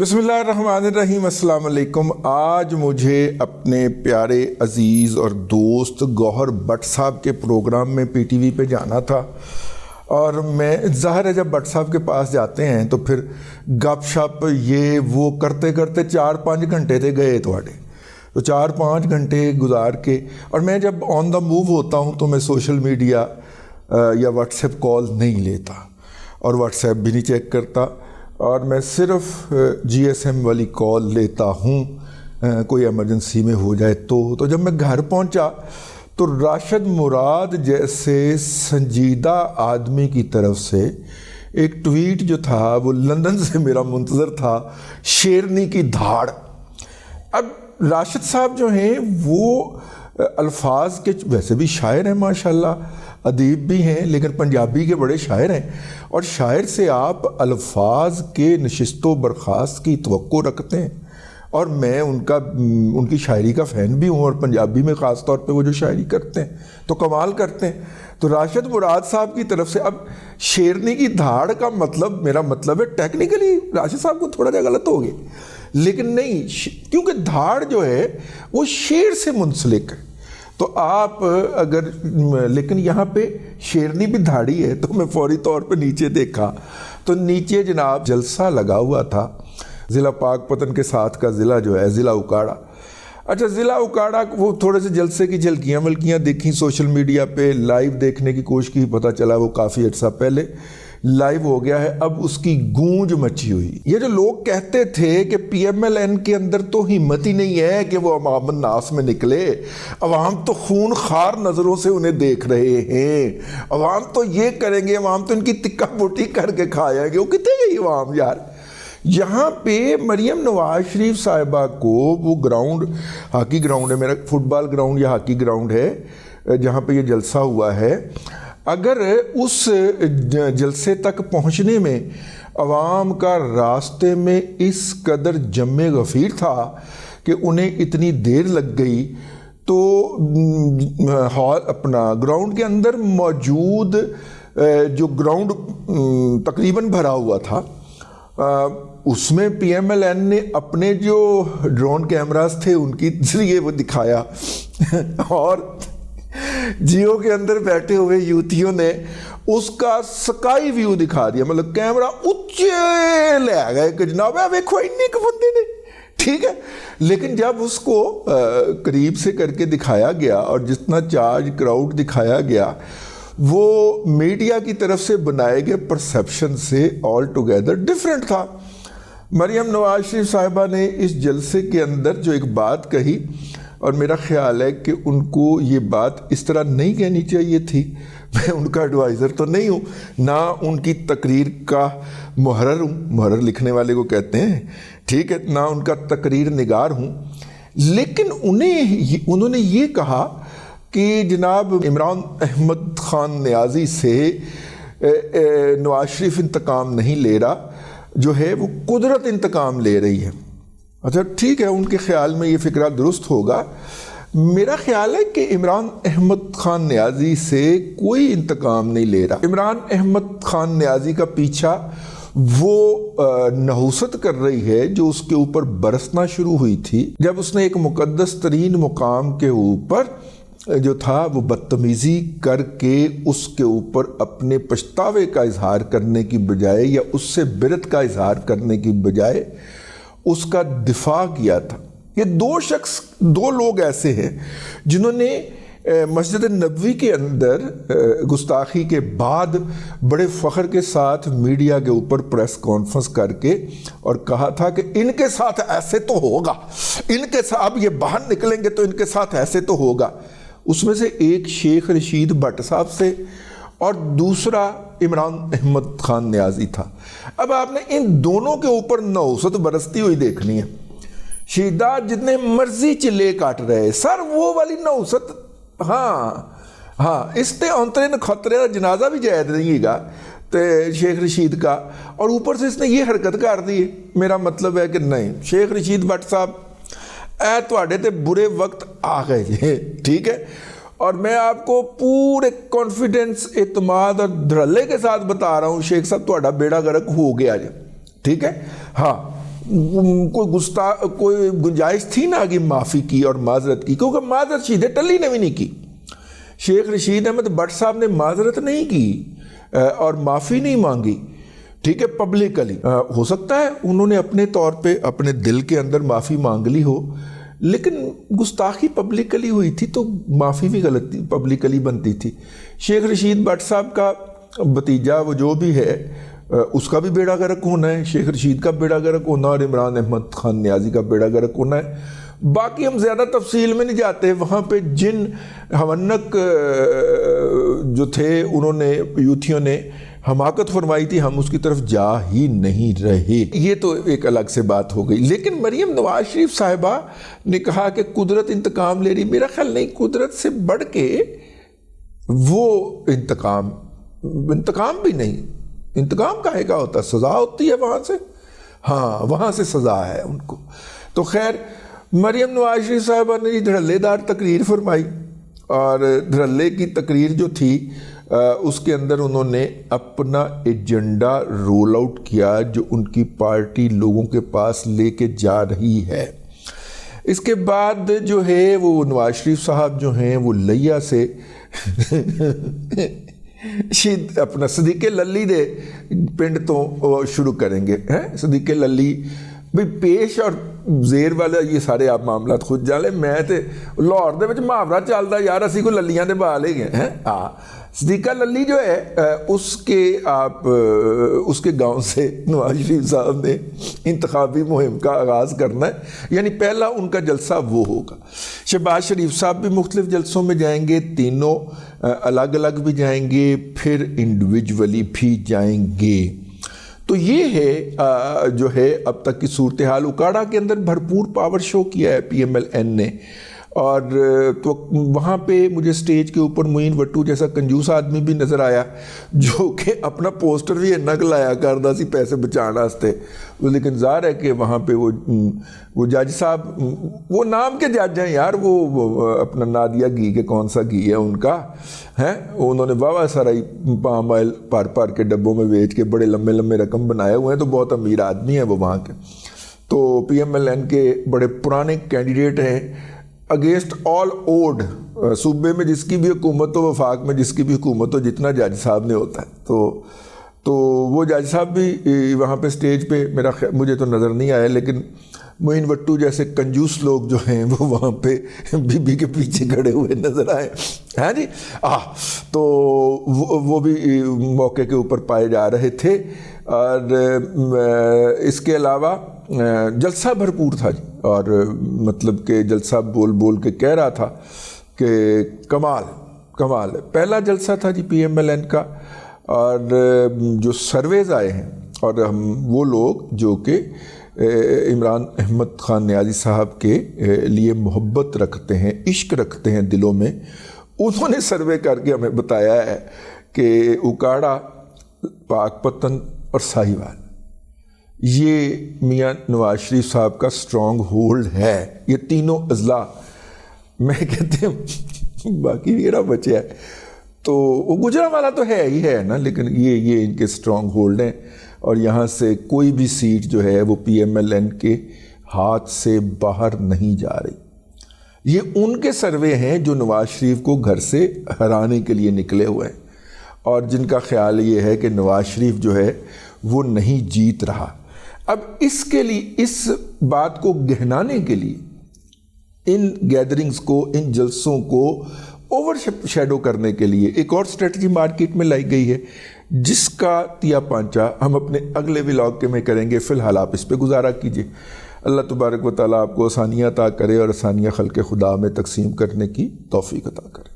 बिस्मिल्लाहिर्रहमानिर्रहीम। अस्सलाम वालेकुम। आज मुझे अपने प्यारे अज़ीज़ और दोस्त गौहर भट्ट साहब के प्रोग्राम में पीटीवी पे जाना था, और मैं ज़ाहिर है जब भट्ट साहब के पास जाते हैं तो फिर गप शप ये वो करते करते 4-5 घंटे थे गए थोड़े, तो 4-5 घंटे गुजार के, और मैं जब ऑन द मूव होता हूँ तो मैं सोशल मीडिया या व्हाट्सएप कॉल नहीं लेता और व्हाट्सएप भी नहीं चेक करता, और मैं सिर्फ जीएसएम वाली कॉल लेता हूँ कोई इमरजेंसी में हो जाए तो जब मैं घर पहुँचा तो राशिद मुराद जैसे संजीदा आदमी की तरफ से एक ट्वीट जो था वो लंदन से मेरा मुंतज़र था, शेरनी की धाड़। अब राशिद साहब जो हैं वो अल्फाज के वैसे भी शायर हैं माशाल्लाह, अदीब भी हैं, लेकिन पंजाबी के बड़े शायर हैं, और शायर से आप अल्फाज के नशिस्तो बर्खास्त की तवक्को रखते हैं, और मैं उनकी शायरी का फ़ैन भी हूँ, और पंजाबी में ख़ास तौर पे वो जो शायरी करते हैं तो कमाल करते हैं। तो राशिद मुराद साहब की तरफ से अब शेरनी की धाड़ का मतलब, मेरा मतलब है टेक्निकली राशिद साहब को थोड़ा सा गलत हो गया, लेकिन नहीं, क्योंकि धाड़ जो है वो शेर से मुंसलिक है, तो आप अगर, लेकिन यहाँ पे शेरनी भी धाड़ी है, तो मैं फौरी तौर पे नीचे देखा तो नीचे जनाब जलसा लगा हुआ था, ज़िला पाकपतन के साथ का ज़िला जो है ज़िला उकाड़ा। अच्छा, ज़िला उकाड़ा वो थोड़े से जलसे की झलकियाँ वलकियाँ देखी सोशल मीडिया पे, लाइव देखने की कोशिश की, पता चला वो काफ़ी अर्सा पहले लाइव हो गया है, अब उसकी गूंज मची हुई। ये जो लोग कहते थे कि पीएमएलएन के अंदर तो हिम्मत ही नहीं है कि वो अवाम नास में निकले, अवाम तो खून खार नज़रों से उन्हें देख रहे हैं, अवाम तो ये करेंगे, अवाम तो इनकी तिक्का बोटी करके खाएंगे, वो कितने गई अवाम यार। यहाँ पे मरियम नवाज शरीफ साहिबा को वो ग्राउंड, हॉकी ग्राउंड है, मेरा फुटबॉल ग्राउंड या हॉकी ग्राउंड है जहाँ पे ये जलसा हुआ है, अगर उस जलसे तक पहुंचने में अवाम का रास्ते में इस कदर जम्मे गफ़ीर था कि उन्हें इतनी देर लग गई, तो हॉल अपना ग्राउंड के अंदर मौजूद जो ग्राउंड तकरीबन भरा हुआ था, उसमें पीएमएलएन ने अपने जो ड्रोन कैमरास थे उनके जरिए वो दिखाया और जियो के अंदर बैठे हुए यूथियों ने उसका स्काई व्यू दिखा दिया, मतलब कैमरा ऊंचे ले गए कि जनाब देखो इन्ने के बंदे ने, ठीक है। लेकिन जब उसको करीब से करके दिखाया गया और जितना चार्ज क्राउड दिखाया गया, वो मीडिया की तरफ से बनाए गए परसेप्शन से ऑल टुगेदर डिफरेंट था। मरियम नवाज शरीफ साहिबा ने इस जलसे के अंदर जो एक बात कही, और मेरा ख्याल है कि उनको ये बात इस तरह नहीं कहनी चाहिए थी, मैं उनका एडवाइज़र तो नहीं हूँ, ना उनकी तकरीर का मुहर्रर हूँ, मुहर्रर लिखने वाले को कहते हैं, ठीक है, ना उनका तकरीर निगार हूँ, लेकिन उन्होंने ये कहा कि जनाब इमरान अहमद ख़ान नियाज़ी से नवाज शरीफ इंतकाम नहीं ले रहा, जो है वो कुदरत इंतकाम ले रही है। अच्छा ठीक है, उनके ख्याल में ये फ़िक्रा दुरुस्त होगा। मेरा ख्याल है कि इमरान अहमद ख़ान नियाज़ी से कोई इंतकाम नहीं ले रहा। इमरान अहमद ख़ान नियाज़ी का पीछा वो नहुसत कर रही है जो उसके ऊपर बरसना शुरू हुई थी जब उसने एक मुक़द्दस तरीन मुकाम के ऊपर जो था वो बदतमीज़ी करके उसके ऊपर अपने पछतावे का इजहार करने की बजाय या उससे बिरत का इजहार करने की बजाय उसका दिफा किया था। ये दो लोग ऐसे हैं जिन्होंने मस्जिद नबवी के अंदर गुस्ताखी के बाद बड़े फ़ख्र के साथ मीडिया के ऊपर प्रेस कॉन्फ्रेंस करके और कहा था कि इनके साथ ऐसे तो होगा, इनके साथ अब ये बाहर निकलेंगे तो इनके साथ ऐसे तो होगा। उसमें से एक शेख रशीद भट्ट साहब से और दूसरा इमरान अहमद ख़ान नियाज़ी था। अब आपने इन दोनों के ऊपर नौसत बरसती हुई देखनी है। शहीदा जितने मर्जी चिल्ले काट रहे सर, वो वाली नौसत, हाँ इसते अंतरे न खतरे का जनाजा भी जायद नहीं है तो शेख रशीद का, और ऊपर से इसने ये हरकत कर दी। मेरा मतलब है कि नहीं, शेख रशीद भट्ट साहब ऐ तुहाडे ते बुरे वक्त आ गए जी, ठीक है, और मैं आपको पूरे कॉन्फिडेंस, एतमाद और धड़ल्ले के साथ बता रहा हूँ शेख साहब, तुहाडा बेड़ा गर्क हो गया जी, ठीक है। हाँ, کوئی گنجائش تھی نا کہ معافی کی اور معذرت کی، کیونکہ معذرت شیدے ٹلی نے بھی نہیں کی. شیخ رشید احمد بٹ صاحب نے معذرت نہیں کی اور معافی نہیں مانگی، ٹھیک ہے، پبلکلی. ہو سکتا ہے انہوں نے اپنے طور پہ اپنے دل کے اندر معافی مانگ لی ہو، لیکن گستاخی پبلکلی ہوئی تھی تو معافی بھی غلط پبلکلی بنتی تھی. شیخ رشید بٹ صاحب کا بھتیجا وہ جو بھی ہے اس کا بھی بیڑا غرق ہونا ہے، شیخ رشید کا بیڑا غرق ہونا اور عمران احمد خان نیازی کا بیڑا غرق ہونا ہے. باقی ہم زیادہ تفصیل میں نہیں جاتے. وہاں پہ جن ہونک جو تھے انہوں نے یوتھیوں نے حماقت فرمائی تھی، ہم اس کی طرف جا ہی نہیں رہے. یہ تو ایک الگ سے بات ہو گئی. لیکن مریم نواز شریف صاحبہ نے کہا کہ قدرت انتقام لے رہی. میرا خیال نہیں، قدرت سے بڑھ کے وہ انتقام بھی نہیں. انتقام کاہے کا ہوتا ہے؟ سزا ہوتی ہے وہاں سے، ہاں وہاں سے سزا ہے ان کو. تو خیر مریم نواز شریف صاحبہ نے دھڑلے دار تقریر فرمائی، اور دھڑلے کی تقریر جو تھی اس کے اندر انہوں نے اپنا ایجنڈا رول آؤٹ کیا جو ان کی پارٹی لوگوں کے پاس لے کے جا رہی ہے. اس کے بعد جو ہے وہ نواز شریف صاحب جو ہیں وہ لیا سے اپنا صدیقے للی دے پنڈ تو شروع کریں گے. صدیقے للی بھی پیش اور زیر والا یہ سارے آپ معاملات خود جان لیں. میں تے لاہور دے وچ محاورہ چلدا یار اسی کو للیاں دے بہا لے گئے ہیں. صدیقہ للی جو ہے اس کے گاؤں سے نواز شریف صاحب نے انتخابی مہم کا آغاز کرنا ہے. یعنی پہلا ان کا جلسہ وہ ہوگا. شہباز شریف صاحب بھی مختلف جلسوں میں جائیں گے، تینوں الگ الگ بھی جائیں گے، پھر انڈیویجولی بھی جائیں گے. تو یہ ہے جو ہے اب تک کی صورتحال. اکاڑا کے اندر بھرپور پاور شو کیا ہے پی ایم ایل این نے، اور تو وہاں پہ مجھے سٹیج کے اوپر معین وٹو جیسا کنجوس آدمی بھی نظر آیا جو کہ اپنا پوسٹر بھی نگ لایا کردا سی پیسے بچان واسطے. لیکن ظاہر ہے کہ وہاں پہ وہ جج صاحب، وہ نام کے جج ہیں یار، وہ اپنا نادیہ گھی کے کون سا گھی ہے ان کا ہے، انہوں نے واہ سارا پام آئل پار کے ڈبوں میں بیچ کے بڑے لمبے لمبے رقم بنائے ہوئے ہیں. تو بہت امیر آدمی ہیں وہ وہاں کے. تو پی ایم ایل این کے بڑے پرانے کینڈیڈیٹ ہیں اگینسٹ آل اوڈ. صوبے میں جس کی بھی حکومت ہو، وفاق میں جس کی بھی حکومت ہو، جتنا جج صاحب نے ہوتا ہے. تو وہ جج صاحب بھی وہاں پہ سٹیج پہ مجھے تو نظر نہیں آیا، لیکن معین وٹو جیسے کنجوس لوگ جو ہیں وہ وہاں پہ بی بی کے پیچھے کھڑے ہوئے نظر آئے. ہاں جی، تو وہ بھی موقع کے اوپر پائے جا رہے تھے. اور اس کے علاوہ جلسہ بھرپور تھا جی، اور مطلب کہ جلسہ بول بول کے کہہ رہا تھا کہ کمال ہے. پہلا جلسہ تھا جی پی ایم ایل این کا، اور جو سرویز آئے ہیں اور وہ لوگ جو کہ عمران احمد خان نیازی صاحب کے لیے محبت رکھتے ہیں، عشق رکھتے ہیں دلوں میں، انہوں نے سروے کر کے ہمیں بتایا ہے کہ اکاڑا، پاک پتن اور ساہیوال یہ میاں نواز شریف صاحب کا سٹرانگ ہولڈ ہے. یہ تینوں اضلاع میں کہتے ہیں باقی میرا بچہ ہے تو وہ گجرانوالہ تو ہے ہی ہے نا، لیکن یہ ان کے سٹرانگ ہولڈ ہیں. اور یہاں سے کوئی بھی سیٹ جو ہے وہ پی ایم ایل این کے ہاتھ سے باہر نہیں جا رہی. یہ ان کے سروے ہیں جو نواز شریف کو گھر سے ہرانے کے لیے نکلے ہوئے ہیں، اور جن کا خیال یہ ہے کہ نواز شریف جو ہے وہ نہیں جیت رہا. اب اس کے لیے، اس بات کو گہنانے کے لیے، ان گیدرنگز کو، ان جلسوں کو اوور شیڈو کرنے کے لیے ایک اور اسٹریٹجی مارکیٹ میں لائی گئی ہے، جس کا تیا پانچا ہم اپنے اگلے ولاگ میں کریں گے. فی الحال آپ اس پہ گزارا کیجیے. اللہ تبارک و تعالیٰ آپ کو آسانیاں عطا کرے اور آسانیاں خلق خدا میں تقسیم کرنے کی توفیق عطا کرے.